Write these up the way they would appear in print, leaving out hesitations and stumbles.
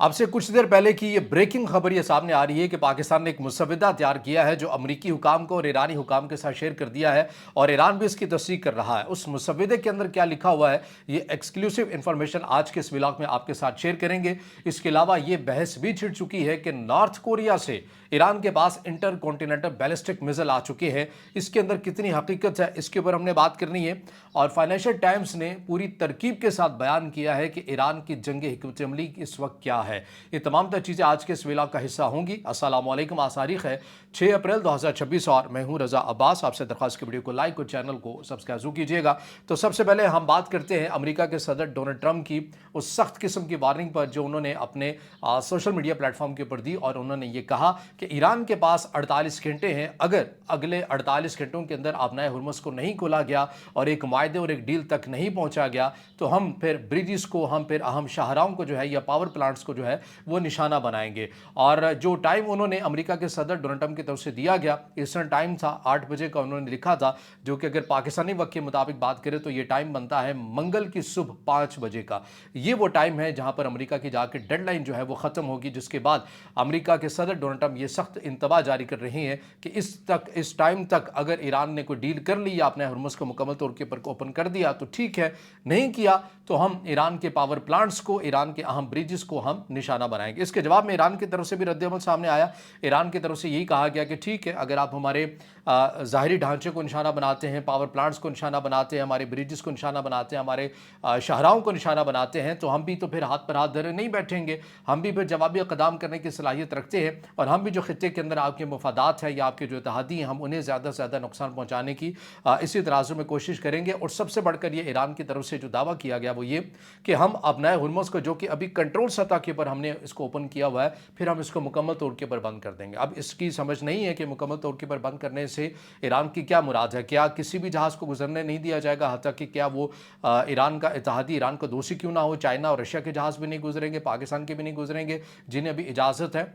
आपसे कुछ देर पहले की ये ब्रेकिंग खबर ये सामने आ रही है कि पाकिस्तान ने एक मुसव्वदा तैयार किया है जो अमरीकी हुकाम को और ईरानी हुकाम के साथ शेयर कर दिया है और ईरान भी इसकी तस्दीक कर रहा है। उस मुसव्वदे के अंदर क्या लिखा हुआ है, ये एक्सक्लूसिव इंफॉर्मेशन आज के इस व्लॉग में आपके साथ शेयर करेंगे। इसके अलावा ये बहस भी छिड़ चुकी है कि नॉर्थ कोरिया से ईरान के पास इंटर कॉन्टिनेंटल बैलिस्टिक मिसाइल आ चुके हैं। इसके अंदर कितनी हकीकत है, इसके ऊपर हमने बात करनी है। और फाइनेंशियल टाइम्स ने पूरी तरकीब के साथ बयान किया है कि ईरान की जंग हिकमत अमली इस वक्त क्या है। ये तमाम तर चीज़ें आज के इस व्लॉग का हिस्सा होंगी। अस्सलाम वालेकुम। आज तारीख है 6 अप्रैल 2026 और मैं हूं रज़ा अब्बास। आपसे दरख्वास्त की वीडियो को लाइक और चैनल को सब्सक्राइब जरूर कीजिएगा। तो सबसे पहले हम बात करते हैं अमेरिका के सदर डोनाल्ड ट्रंप की उस सख्त किस्म की वार्निंग पर जो उन्होंने अपने सोशल मीडिया प्लेटफॉर्म के ऊपर दी। और उन्होंने ये कहा कि ईरान के पास 48 घंटे हैं, अगर अगले 48 घंटों के अंदर आपनाए हुर्मुज़ को नहीं खोला गया और एक मायदे और एक डील तक नहीं पहुंचा गया तो हम फिर ब्रिजेस को, हम फिर अहम शाहराओं को जो है या पावर प्लांट्स को जो है वो निशाना बनाएंगे। और जो टाइम उन्होंने अमेरिका के सदर डोनाल्ड ट्रंप की तरफ से दिया गया, ईस्टर्न टाइम था, 8 बजे का उन्होंने लिखा था, जो कि अगर पाकिस्तानी वक्त के मुताबिक बात करें तो ये टाइम बनता है मंगल की सुबह 5 बजे का। ये वो टाइम है जहां पर अमेरिका की जाकर डेडलाइन जो है वो खत्म होगी, जिसके बाद अमेरिका के सदर डोनाल्ड ट्रंप ये सख्त इंतबा जारी कर रहे हैं कि इस टाइम तक अगर ईरान ने कोई डील कर ली या अपने हुर्मुज़ को मुकम्मल तौर के ऊपर ओपन कर दिया तो ठीक है, नहीं किया तो हम ईरान के पावर प्लांट्स को, ईरान के अहम ब्रिजेस को हम निशाना बनाएंगे। इसके जवाब में ईरान की तरफ से भी रद्द-ए-अमल सामने आया। ईरान की तरफ से यही कहा गया कि ठीक है, अगर आप हमारे ज़ाहिरी ढांचे को निशाना बनाते हैं, पावर प्लांट्स को निशाना बनाते हैं, हमारे ब्रिजेस को निशाना बनाते हैं, हमारे शाहराओं को निशाना बनाते हैं, तो हम भी तो फिर हाथ पर हाथ धरे नहीं बैठेंगे। हम भी फिर जवाबी इक़दाम करने की सलाहियत रखते हैं और हम भी जो खित्ते के अंदर आपके मफादात है या आपके जो इत्तेहादी हैं, हम उन्हें ज़्यादा से ज़्यादा नुकसान पहुँचाने की इसी तराजू में कोशिश करेंगे। और सबसे बढ़कर ये ईरान की तरफ से जो दावा किया गया वो ये कि हम अपनाए हुर्मुज़ को, जो कि अभी कंट्रोल सतह के ऊपर हमने इसको ओपन किया हुआ है, फिर हम इसको मुकम्मल तौर के ऊपर बंद कर देंगे। अब इसकी समझ नहीं है कि मुकम्मल तौर के ऊपर बंद करने से ईरान की क्या मुराद है। क्या किसी भी जहाज़ को गुजरने नहीं दिया जाएगा, हत्ता कि क्या वो ईरान का इत्तेहादी, ईरान का दोषी क्यों ना हो, चाइना और रशिया के जहाज़ भी नहीं गुजरेंगे, पाकिस्तान के भी नहीं गुजरेंगे जिन्हें अभी इजाज़त है,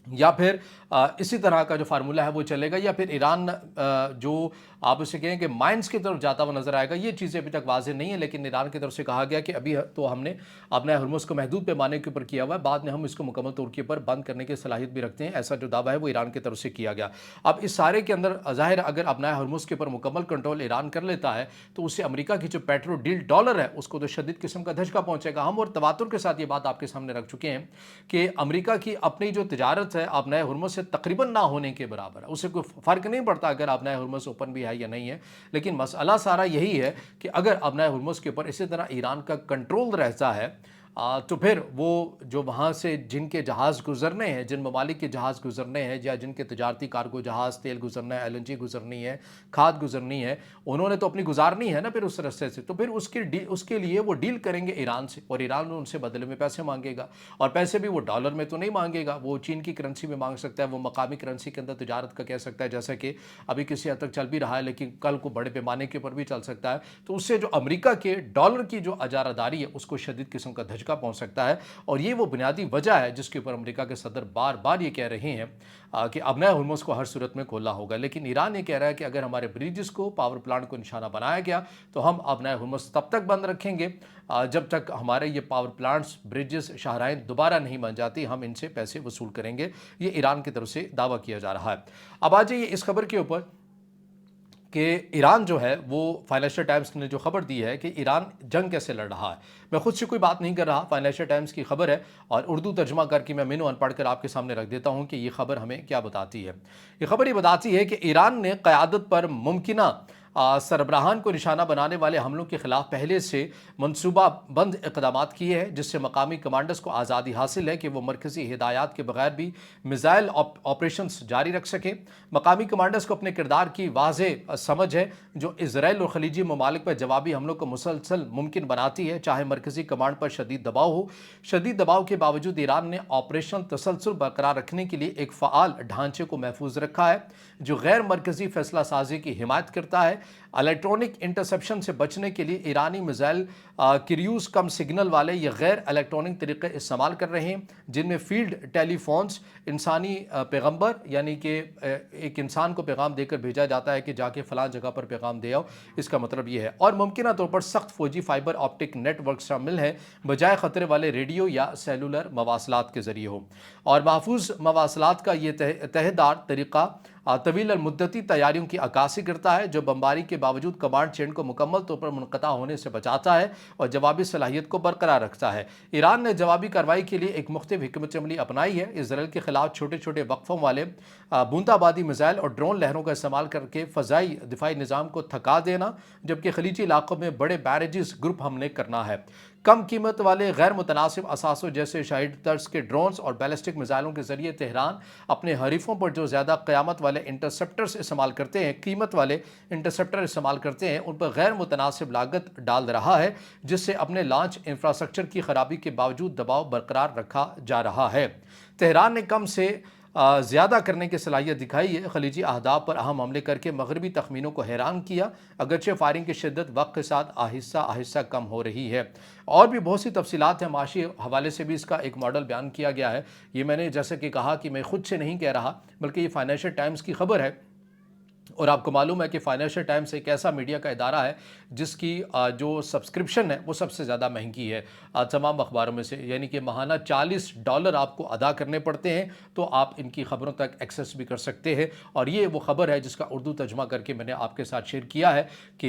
या फिर इसी तरह का जो फार्मूला है वो चलेगा, या फिर ईरान जो आप उसे कहें कि माइंस की तरफ जाता हुआ नजर आएगा। ये चीज़ें अभी तक वाज़ेह नहीं है, लेकिन ईरान की तरफ से कहा गया कि अभी तो हमने अपने हुर्मुज़ को महदूद पैमाने के ऊपर किया हुआ है, बाद में हम इसको मुकम्मल तौर के ऊपर बंद करने की सलाहियत भी रखते हैं। ऐसा जो दावा है वो ईरान की तरफ से किया गया। अब इस सारे के अंदर ज़ाहिर अगर अपना हुर्मुज़ के ऊपर मुकम्मल कंट्रोल ईरान कर लेता है तो उससे अमेरिका की जो पेट्रो डील डॉलर है उसको तो शदीद किस्म का धचका पहुंचेगा। हम और तवातुर के साथ ये बात आपके सामने रख चुके हैं कि अमेरिका की अपनी जो तिजारत है अपना हुर्मुज़ से तकरीबन ना होने के बराबर है। उससे कोई फ़र्क नहीं पड़ता अगर अपना हुर्मुज़ ओपन भी है या नहीं है, लेकिन मसला सारा यही है कि अगर अपना हुर्मुज़ के ऊपर इसी तरह ईरान का कंट्रोल रहता है तो फिर वो जो वहाँ से जिनके जहाज़ गुजरने हैं, जिन ममालिक के जहाज़ गुजरने हैं या जिनके तजारती कार्गो जहाज़, तेल गुजरना है, LNG गुजरनी है, खाद गुजरनी है, उन्होंने तो अपनी गुजारनी है ना फिर उस रास्ते से, तो फिर उसके लिए वो डील करेंगे ईरान से और ईरान उनसे बदले में पैसे मांगेगा। और पैसे भी वो डॉलर में तो नहीं मांगेगा, वो चीन की करेंसी में मांग सकता है, वो मकामी करेंसी के अंदर तजारत का कह सकता है, जैसा कि अभी किसी हद तक चल भी रहा है, लेकिन कल को बड़े पैमाने के ऊपर भी चल सकता है। तो उससे जो अमेरिका के डॉलर की जो अजारादारी है उसको शदीद किस्म का धचका पहुँच सकता है। और ये वो बुनियादी वजह है जिसके ऊपर अमेरिका के सदर बार बार ये कह रहे हैं कि अब नया हुर्मुज़ को हर सूरत में खोलना होगा। लेकिन ईरान ये कह रहा है कि अगर हमारे ब्रिजेस को, पावर प्लांट को निशाना बनाया गया तो हम अब नया हुर्मुज़ तब तक बंद रखेंगे जब तक हमारे ये पावर प्लांट्स, ब्रिजेस, शाहराएं दोबारा नहीं बन जाती, हम इनसे पैसे वसूल करेंगे। ये ईरान की तरफ से दावा किया जा रहा है। अब आ जाइए इस खबर के ऊपर कि ईरान जो है वो फाइनेंशियल टाइम्स ने जो खबर दी है कि ईरान जंग कैसे लड़ रहा है। मैं खुद से कोई बात नहीं कर रहा, फाइनेंशियल टाइम्स की खबर है और उर्दू तर्जुमा करके मैं मेनू अनपढ़ कर आपके सामने रख देता हूं कि ये खबर हमें क्या बताती है। ये खबर ये बताती है कि ईरान ने क़यादत पर मुमकिना सरबराहान को निशाना बनाने वाले हमलों के खिलाफ पहले से मनसूबाबंद इक़दामात किए हैं, जिससे मकामी कमांडर्स को आज़ादी हासिल है कि वो मरकज़ी हिदायत के बगैर भी मिज़ाइल ऑपरेशंस जारी रख सकें। मकामी कमांडर्स को अपने किरदार की वाज़ेह समझ है जो इजराइल और खलीजी ममालिक पर जवाबी हमलों को मुसलसल मुमकिन बनाती है, चाहे मरकज़ी कमांड पर शदीद दबाव हो। शदीद दबाव के बावजूद ईरान ने ऑपरेशन तसलसल बरकरार रखने के लिए एक फ़आल ढांचे को महफूज रखा है जो गैर मरकज़ी फैसला साजी की हिमायत करता है। इलेक्ट्रॉनिक इंटरसेप्शन से बचने के लिए ईरानी मिसाइल क्रूज कम सिग्नल वाले या गैर इलेक्ट्रॉनिक तरीके इस्तेमाल कर रहे हैं, जिनमें फील्ड टेलीफोन्स इंसानी पैगंबर यानी कि एक इंसान को पैगाम देकर भेजा जाता है कि जाके फलां जगह पर पैगाम दे आओ, इसका मतलब ये है। और मुमकिन तौर पर सख्त फौजी फाइबर ऑप्टिक नेटवर्क शामिल हैं, बजाय ख़तरे वाले रेडियो या सेलुलर मवासलात के ज़रिए हो। और महफूज मवासलात का ये तहदार तरीक़ा तवील मुद्दती तैयारियों की अक्कासी करता है, जो बमबारी के बावजूद कमांड चेन को मुकम्मल तौर पर मुनक़ता होने से बचाता है और जवाबी सलाहियत को बरकरार रखता है। ईरान ने जवाबी कार्रवाई के लिए एक मुख्तलिफ हिकमत अमली अपनाई है। इसराइल के खिलाफ छोटे छोटे वक्फों वाले बूंदाबादी मिसाइल और ड्रोन लहरों का इस्तेमाल करके फ़ज़ाई दिफाई निज़ाम को थका देना, जबकि खलीजी इलाकों में बड़े बैरेजेस ग्रुप हमले करना है। कम कीमत वाले गैर मुतनासिब असासों जैसे शाहिद तर्ज के ड्रोन्स और बैलिस्टिक मिसाइलों के जरिए तेहरान अपने हरीफों पर जो ज़्यादा क़यामत वाले इंटरसेप्टर्स इस्तेमाल करते हैं, कीमत वाले इंटरसेप्टर इस्तेमाल करते हैं, उन पर गैर मुतनासिब लागत डाल रहा है, जिससे अपने लॉन्च इंफ्रास्ट्रक्चर की खराबी के बावजूद दबाव बरकरार रखा जा रहा है। तेहरान ने कम से ज़्यादा करने की सलाहियत दिखाई है, खलीजी अहदाफ पर अहम हमले करके मगरबी तखमीनों को हैरान किया, अगरचे फायरिंग की शिद्दत वक्त के साथ आहिस्ता आहिस्ता कम हो रही है। और भी बहुत सी तफसीलात हैं, माशी हवाले से भी इसका एक मॉडल बयान किया गया है। ये मैंने जैसे कि कहा कि मैं खुद से नहीं कह रहा, बल्कि ये फाइनेंशियल टाइम्स की खबर है। और आपको मालूम है कि फाइनेंशियल टाइम्स एक ऐसा मीडिया का इदारा है जिसकी जो सब्सक्रिप्शन है वो सबसे ज़्यादा महंगी है तमाम अखबारों में से, यानी कि माहाना $40 आपको अदा करने पड़ते हैं तो आप इनकी ख़बरों तक एक्सेस भी कर सकते हैं। और ये वो ख़बर है जिसका उर्दू तर्जमा करके मैंने आपके साथ शेयर किया है कि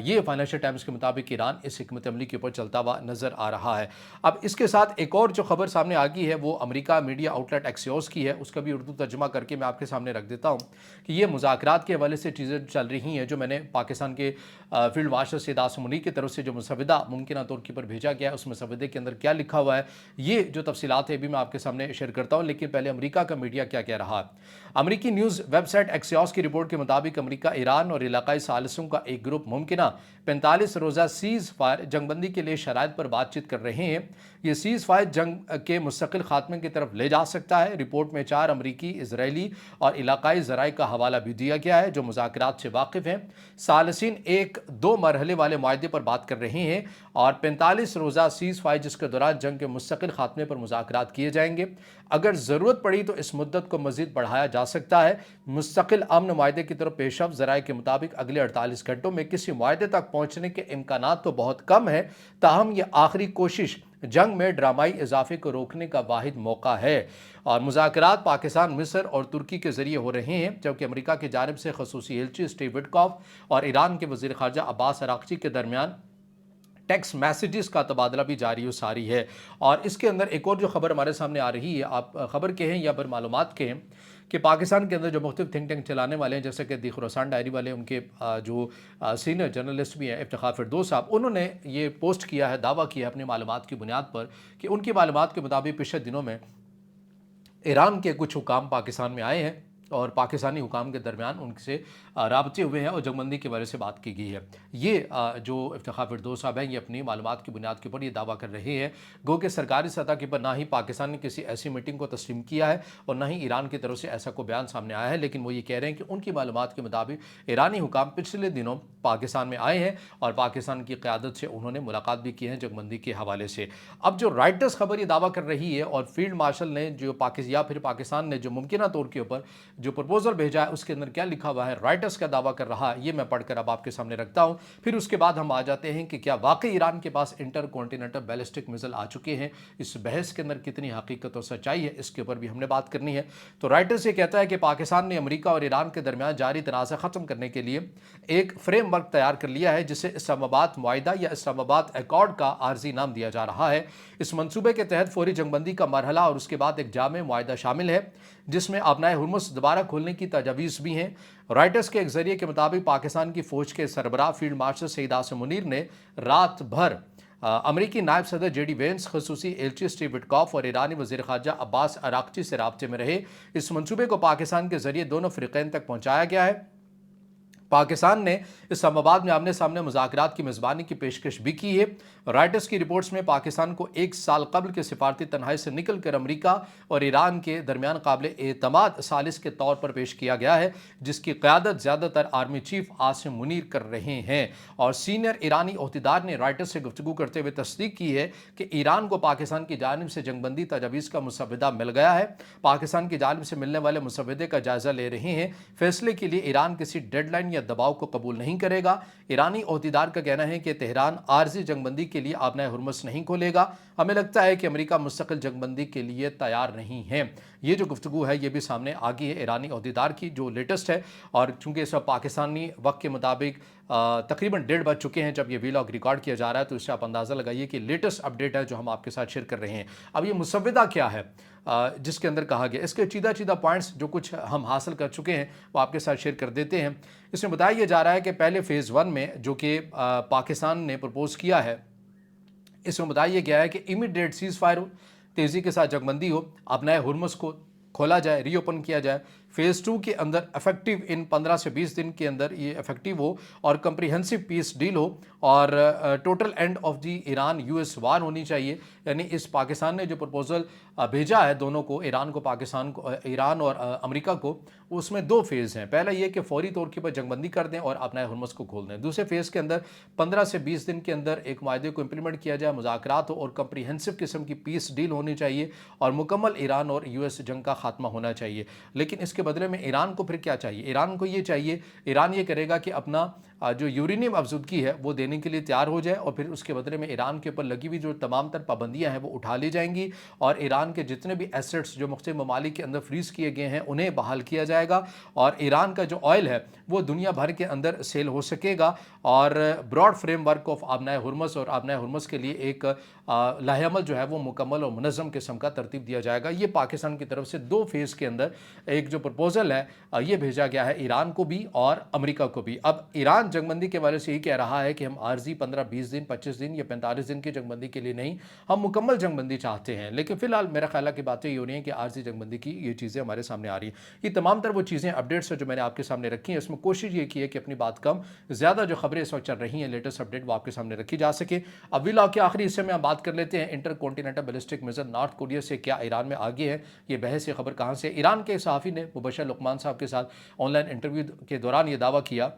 ये फाइनेंशियल टाइम्स के मुताबिक ईरान इस हिकमत अमली के ऊपर चलता हुआ नज़र आ रहा है। अब इसके साथ एक और जो खबर सामने आ गई है वो अमेरिका मीडिया आउटलेट एक्सियोस की है, उसका भी उर्दू तर्जमा करके मैं आपके सामने रख देता हूँ कि ये मुज़ाकरात के हवाले से चीज़ें चल रही हैं, जो मैंने पाकिस्तान के फील्ड मार्शल सैयद आसिम मुनीर की तरफ से जो मुसविदा मुमकिन तौर के पर भेजा गया है, उस मुसविदे के अंदर क्या लिखा हुआ है, ये जो तफसीलात है भी मैं आपके सामने शेयर करता हूँ। लेकिन पहले अमेरिका का मीडिया क्या कह रहा है। अमेरिकी न्यूज़ वेबसाइट एक्सियोस की रिपोर्ट के मुताबिक अमेरिका, ईरान और इलाकाई सालिसों का एक ग्रुप मुमकिन 45 रोज़ा सीज़ फायर जंगबंदी के लिए शराइत पर बातचीत कर रहे हैं। ये सीज़ फायर जंग के मुस्तकिल खात्मे की तरफ ले जा सकता है। रिपोर्ट में 4 अमरीकी, इजरायली और इलाकाई ज़राए का हवाला भी दिया गया है जो मुज़ाकरात से वाकिफ़ हैं। सालिसीन एक 2 मरहले वाले मुआहदे पर बात कर रहे हैं और 45 रोज़ा सीज़ फायर जिसके दौरान जंग के मुस्तकिल खात्मे पर मुज़ाकरात किए जाएंगे। अगर ज़रूरत पड़ी तो इस मुद्दत को मज़ीद बढ़ाया जा सकता है। मुस्तकिल अमन मुआहदे की तरफ पेशरफ़्त ज़राए के मुताबिक अगले 48 घंटों में किसी मुआहदे तक पहुँचने के इम्कानात तो बहुत कम है, ताहम यह आखिरी कोशिश जंग में ड्रामाई इजाफे को रोकने का वाहिद मौका है। और मुज़ाकरात पाकिस्तान, मिस्र और तुर्की के ज़रिए हो रहे हैं, जबकि अमेरिका की जानिब से खसूसी एलची स्टीव विटकॉफ और ईरान के वज़ीर ख़ारजा अब्बास अराक़ची के दरमियान टेक्स्ट मैसेजेस का तबादला भी जारी व सारी है। और इसके अंदर एक और जो खबर हमारे सामने आ रही है, आप खबर के हैं या फिर मालूमात के हैं, कि पाकिस्तान के अंदर जो मुख्तलिफ थिंक टैंक चलाने वाले हैं, जैसे कि दी खुरासान डायरी वाले, उनके जो सीनियर जर्नलिस्ट भी हैं इफ्तिखार फिरदौस साहब, उन्होंने ये पोस्ट किया है, दावा किया है अपनी मालूमात की बुनियाद पर कि उनकी मालूमात के मुताबिक पिछले दिनों में ईरान के कुछ हुकाम पाकिस्तान में आए हैं और पाकिस्तानी हुकाम के दरमियान उनसे राबते हुए हैं और जंगबंदी के बारे से बात की गई है। ये जो इफ्तिखार फिरदौस साहब हैं, ये अपनी मालूमात की बुनियाद के ऊपर ये दावा कर रहे हैं, गो कि सरकारी सतह के ऊपर ना ही पाकिस्तान ने किसी ऐसी मीटिंग को तस्लीम किया है और ना ही ईरान की तरफ से ऐसा कोई बयान सामने आया है। लेकिन वो ये कह रहे हैं कि उनकी मालूमात के मुताबिक ईरानी हुकाम पिछले दिनों पाकिस्तान में आए हैं और पाकिस्तान की क़यादत से उन्होंने मुलाकात भी की है जंगबंदी के हवाले से। अब जो राइटर्स खबर ये दावा कर रही है और फील्ड मार्शल ने जो पाकिस्तान ने जो मुमकिन तौर के ऊपर जो प्रपोजल भेजा है उसके अंदर क्या लिखा हुआ है, राइटर्स क्या दावा कर रहा है, ये मैं पढ़कर अब आपके सामने रखता हूं। फिर उसके बाद हम आ जाते हैं कि क्या वाकई ईरान के पास इंटर कॉन्टिनेंटल बैलिस्टिक मिसाइल आ चुके हैं। इस बहस के अंदर कितनी हकीकत और सच्चाई है, इसके ऊपर भी हमने बात करनी है। तो राइटर्स ये कहता है कि पाकिस्तान ने अमेरिका और ईरान के दरमियान जारी तनाज़ा ख़त्म करने के लिए एक फ्रेमवर्क तैयार कर लिया है, जिसे इस्लामाबाद मुआहिदा या इस्लामाबाद एकॉर्ड का आर्जी नाम दिया जा रहा है। इस मंसूबे के तहत फौरी जंगबंदी का मरहला और उसके बाद एक जामे मुआहिदा शामिल है, जिसमें अपनाए हुर्मुज़ दोबारा खोलने की तजवीज़ भी हैं। राइटर्स के एक जरिए के मुताबिक पाकिस्तान की फ़ौज के सरबराह फील्ड मार्शल सैयद आसिम मुनीर ने रात भर अमरीकी नायब सदर जेडी वेंस, खसूसी एलची स्टीव विटकॉफ और ईरानी वज़ीर ख़ारजा अब्बास अराक़ची से राब्ते में रहे। इस मंसूबे को पाकिस्तान के जरिए दोनों फ़रीक़ैन तक पहुँचाया गया है। पाकिस्तान ने इस्लामाबाद में आमने सामने मुज़ाकरात की मेज़बानी की पेशकश भी की है। रॉयटर्स की रिपोर्ट्स में पाकिस्तान को 1 साल कबल के सिफारती तन्हाई से निकल कर अमरीका और ईरान के दरमियान काबिल एतमाद सालिस के तौर पर पेश किया गया है, जिसकी क़यादत ज़्यादातर आर्मी चीफ आसिम मुनीर कर रहे हैं। और सीनियर ईरानी ओहदेदार ने रॉयटर्स से गुफ्तगू करते हुए तस्दीक की है कि ईरान को पाकिस्तान की जानिब से जंगबंदी तजावीज़ का मुसव्वदा मिल गया है। पाकिस्तान की जानिब से मिलने वाले मुसव्वदे का जायज़ा ले रहे हैं। फैसले के लिए ईरान किसी डेडलाइन या दबाव को कबूल नहीं करेगा। ईरानी ओहदेदार का कहना है कि तेहरान आर्जी जंगबंदी के लिए आबनाए हुर्मुज़ नहीं खोलेगा। हमें लगता है कि अमेरिका मुस्तकिल जंगबंदी के लिए तैयार नहीं है। ये जो गुफ्तगू है ये भी सामने आ गई है ईरानी ओहदेदार की, जो लेटेस्ट है। और चूंकि इस वक्त पाकिस्तानी वक्त के मुताबिक तकरीबन 1:30 बज चुके हैं जब ये वीलॉग रिकॉर्ड किया जा रहा है, तो इससे आप अंदाज़ा लगाइए कि लेटेस्ट अपडेट है जो हम आपके साथ शेयर कर रहे हैं। अब ये मुसव्वदा क्या है जिसके अंदर कहा गया, इसके चीदा पॉइंट्स जो कुछ हम हासिल कर चुके हैं वो आपके साथ शेयर कर देते हैं। इसमें बताया जा रहा है कि पहले फ़ेज़ 1 में जो कि पाकिस्तान ने प्रपोज़ किया है, इसमें बताया गया है कि इमीडिएट सीज़ फायर हो, तेज़ी के साथ जंगबंदी हो, अपनाए हुर्मुज़ को खोला जाए, रीओपन किया जाए। फ़ेज़ 2 के अंदर इफेक्टिव इन 15 से 20 दिन के अंदर ये इफेक्टिव हो और कंप्रीहेंसिव पीस डील हो और total end of the Iran US war होनी चाहिए। यानी इस पाकिस्तान ने जो प्रपोजल भेजा है दोनों को, ईरान को, पाकिस्तान को, ईरान और अमेरिका को, उसमें 2 फेज़ हैं। पहला ये कि फौरी तौर के ऊपर जंगबंदी कर दें और अपना हुर्मुज़ को खोल दें। दूसरे फेज़ के अंदर 15 से 20 दिन के अंदर एक माहदे को इंप्लीमेंट किया जाए, मुज़ाकरात हो और कंप्रीहेंसिव किस्म की पीस डील होनी चाहिए और मुकम्मल ईरान और यूएस जंग का खात्मा होना चाहिए। लेकिन इसके बदले में ईरान को फिर क्या चाहिए? ईरान को ये चाहिए, ईरान ये करेगा कि अपना जो यूरेनियम अफज़ुदगी है वो देने के लिए तैयार हो जाए और फिर उसके बदले में ईरान के ऊपर लगी हुई जो तमाम तर पाबंदियाँ हैं वो उठा ली जाएंगी और ईरान के जितने भी एसेट्स जो मुख्तलिफ ममालिक के अंदर फ्रीज़ किए गए हैं उन्हें बहाल किया जाएगा और ईरान का जो ऑयल है वो दुनिया भर के अंदर सेल हो सकेगा। और ब्रॉड फ्रेमवर्क ऑफ आबनाए हुर्मुज़ और आबनाए हुर्मुज़ के लिए एक लाहेअमल जो है वो मुकम्मल और मुनज़्ज़म किस्म का तरतीब दिया जाएगा। ये पाकिस्तान की तरफ से 2 फेज़ के अंदर एक जो प्रपोजल है ये भेजा गया है ईरान को भी और अमेरिका को भी। अब ईरान जंगबंदी के वाले से यही कह रहा है कि हम आर्जी 15-20 दिन, 25 दिन या 45 दिन की जंगबंदी के लिए नहीं, हम मुकम्मल जंगबंदी चाहते हैं। लेकिन फिलहाल मेरा ख्याल है कि बातें ये हो रही हैं कि आर्जी जंगबंदी की ये चीज़ें हमारे सामने आ रही हैं। ये तमाम तर वो चीज़ें अपडेट्स हैं जो मैंने आपके सामने रखी हैं। इसमें कोशिश ये की है कि अपनी बात कम ज़्यादा जो खबरें इस वक्त चल रही हैं लेटेस्ट अपडेट वो आपके सामने रखी जा सके। अब व्लॉग के आखिरी हिस्से में हम बात कर लेते हैं inter continental ballistic missile north Korea से क्या ईरान में आगे है, ये बहस ये खबर कहाँ से। ईरान के सहाफ़ी ने मुबशर लुकमान साहब के साथ ऑनलाइन इंटरव्यू के दौरान ये दावा किया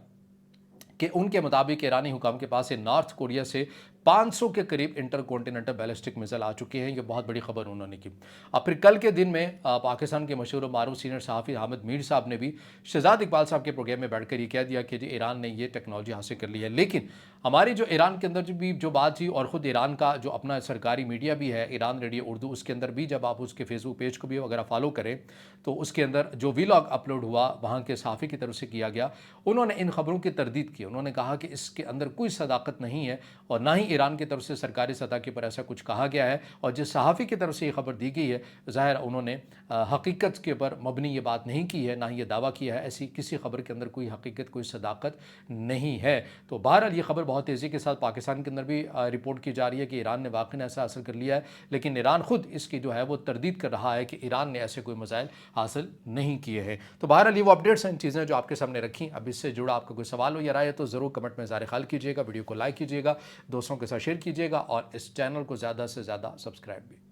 कि उनके मुताबिक ईरानी हुकाम के पास नॉर्थ कोरिया से 500 के करीब इंटर कॉन्टिनेंटल बैलिस्टिक मिसाइल आ चुके हैं। ये बहुत बड़ी खबर उन्होंने की। अब फिर कल के दिन में पाकिस्तान के मशहूर मारूफ सीनियर सहाफ़ी हामिद मीर साहब ने भी शहजाद इकबाल साहब के प्रोग्राम में बैठकर ये कह दिया कि जी ईरान ने ये टेक्नोलॉजी हासिल कर ली है। लेकिन हमारी जो ईरान के अंदर भी जो बात थी और ख़ुद ईरान का जो अपना सरकारी मीडिया भी है ईरान रेडियो उर्दू, उसके अंदर भी जब आप उसके फेसबुक पेज को भी अगर फॉलो करें तो उसके अंदर जो वीलॉग अपलोड हुआ वहाँ के सहाफ़ी की तरफ से किया गया, उन्होंने इन खबरों की तरदीद की। उन्होंने कहा कि इसके अंदर कोई सदाकत नहीं है और ना ही ईरान की तरफ से सरकारी सतह के ऊपर ऐसा कुछ कहा गया है। और जिस सहाफ़ी की तरफ से ये खबर दी गई है ज़ाहिर उन्होंने हकीकत के ऊपर मबनी ये बात नहीं की है, ना ही ये दावा किया है। ऐसी किसी खबर के अंदर कोई हकीकत, कोई सदाकत नहीं है। तो बहरहाल ये खबर बहुत तेज़ी के साथ पाकिस्तान के अंदर भी रिपोर्ट की जा रही है कि ईरान ने वाकई ऐसा हासिल कर लिया है, लेकिन ईरान खुद इसकी जो है वो तरदीद कर रहा है कि ईरान ने ऐसे कोई मिसाइल हासिल नहीं किए हैं। तो बहरहाल ये वो अपडेट्स हैं, चीज़ें जो आपके सामने रखी। अब इससे जुड़ा आपका कोई सवाल हो या राय है तो ज़रूर कमेंट में ज़ाहिर ख्याल कीजिएगा, वीडियो को लाइक कीजिएगा, दोस्तों के साथ शेयर कीजिएगा और इस चैनल को ज़्यादा से ज़्यादा सब्सक्राइब भी।